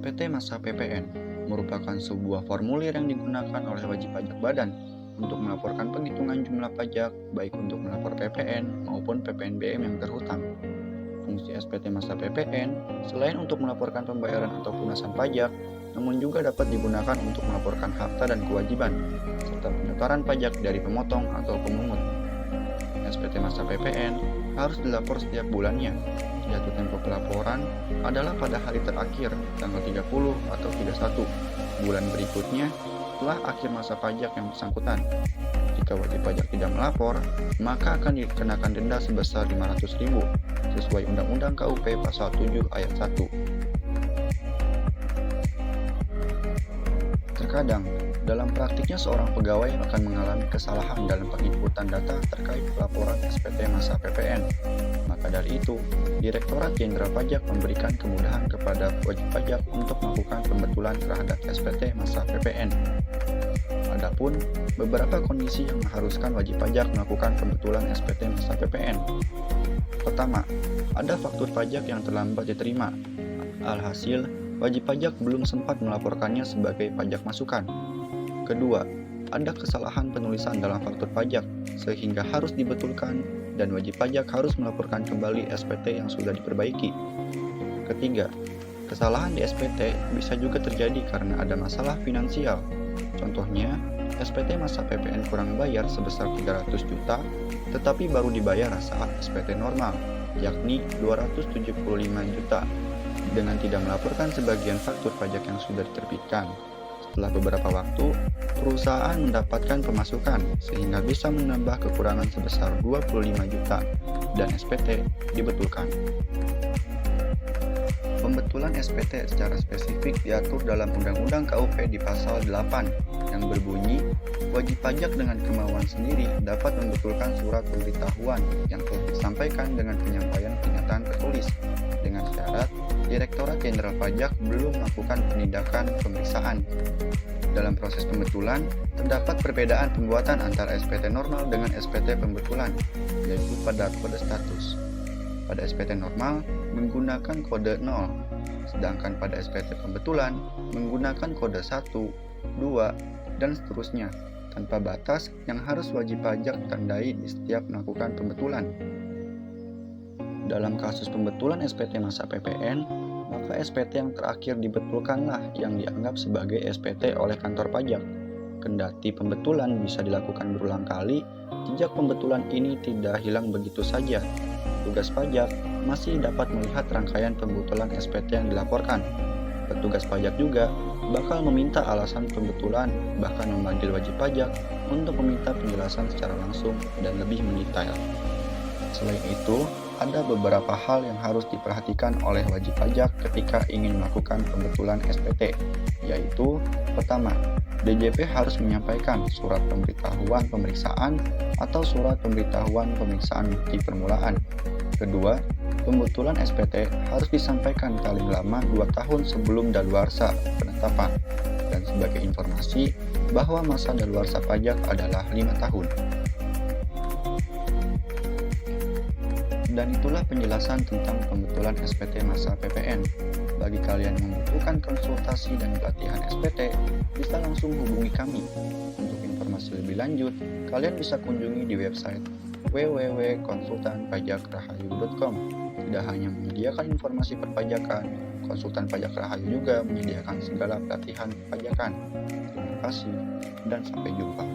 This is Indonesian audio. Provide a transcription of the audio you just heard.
SPT Masa PPN merupakan sebuah formulir yang digunakan oleh wajib pajak badan untuk melaporkan penghitungan jumlah pajak baik untuk melapor PPN maupun PPNBM yang terhutang. Fungsi SPT Masa PPN selain untuk melaporkan pembayaran atau pelunasan pajak, namun juga dapat digunakan untuk melaporkan harta dan kewajiban, serta penyetoraan pajak dari pemotong atau pemungut. SPT Masa PPN harus dilapor setiap bulannya. Jatuh tempo pelaporan adalah pada hari terakhir, tanggal 30 atau 31 bulan berikutnya setelah akhir masa pajak yang bersangkutan. Jika wajib pajak tidak melapor, maka akan dikenakan denda sebesar Rp500.000 sesuai Undang-Undang KUP Pasal 7 Ayat 1. Terkadang, dalam praktiknya seorang pegawai akan mengalami kesalahan dalam penginputan data terkait pelaporan SPT Masa PPN. Maka dari itu, Direktorat Jenderal Pajak memberikan kemudahan kepada wajib pajak untuk melakukan pembetulan terhadap SPT Masa PPN. Adapun beberapa kondisi yang mengharuskan wajib pajak melakukan pembetulan SPT Masa PPN. Pertama, ada faktur pajak yang terlambat diterima. Alhasil, wajib pajak belum sempat melaporkannya sebagai pajak masukan. Kedua, ada kesalahan penulisan dalam faktur pajak sehingga harus dibetulkan dan wajib pajak harus melaporkan kembali SPT yang sudah diperbaiki. Ketiga, kesalahan di SPT bisa juga terjadi karena ada masalah finansial. Contohnya, SPT Masa PPN kurang bayar sebesar 300 juta, tetapi baru dibayar saat SPT normal, yakni 275 juta, dengan tidak melaporkan sebagian faktur pajak yang sudah diterbitkan. Setelah beberapa waktu, perusahaan mendapatkan pemasukan sehingga bisa menambah kekurangan sebesar 25 juta dan SPT dibetulkan. Pembetulan SPT secara spesifik diatur dalam Undang-Undang KUP di Pasal 8 yang berbunyi, wajib pajak dengan kemauan sendiri dapat membetulkan surat pemberitahuan yang telah disampaikan dengan penyampaian pernyataan tertulis dengan syarat Direktorat Jenderal Pajak belum melakukan penindakan pemeriksaan. Dalam proses pembetulan, terdapat perbedaan pembuatan antara SPT normal dengan SPT pembetulan, yaitu pada kode status. Pada SPT normal menggunakan kode 0, sedangkan pada SPT pembetulan menggunakan kode 1, 2, dan seterusnya, tanpa batas yang harus wajib pajak tandai di setiap melakukan pembetulan. Dalam kasus pembetulan SPT Masa PPN, maka SPT yang terakhir dibetulkanlah yang dianggap sebagai SPT oleh kantor pajak. Kendati pembetulan bisa dilakukan berulang kali, jejak pembetulan ini tidak hilang begitu saja. Petugas pajak masih dapat melihat rangkaian pembetulan SPT yang dilaporkan. Petugas pajak juga bakal meminta alasan pembetulan, bahkan memanggil wajib pajak untuk meminta penjelasan secara langsung dan lebih mendetail. Selain itu, ada beberapa hal yang harus diperhatikan oleh wajib pajak ketika ingin melakukan pembetulan SPT, yaitu pertama, DJP harus menyampaikan surat pemberitahuan pemeriksaan atau surat pemberitahuan pemeriksaan bukti permulaan. Kedua, pembetulan SPT harus disampaikan paling lama 2 tahun sebelum daluarsa penetapan, dan sebagai informasi bahwa masa daluarsa pajak adalah 5 tahun. Dan itulah penjelasan tentang pembetulan SPT Masa PPN. Bagi kalian yang membutuhkan konsultasi dan pelatihan SPT, bisa langsung hubungi kami. Untuk informasi lebih lanjut, kalian bisa kunjungi di website www.konsultanpajakrahayu.com. Tidak hanya menyediakan informasi perpajakan, Konsultan Pajak Rahayu juga menyediakan segala pelatihan perpajakan. Terima kasih dan sampai jumpa.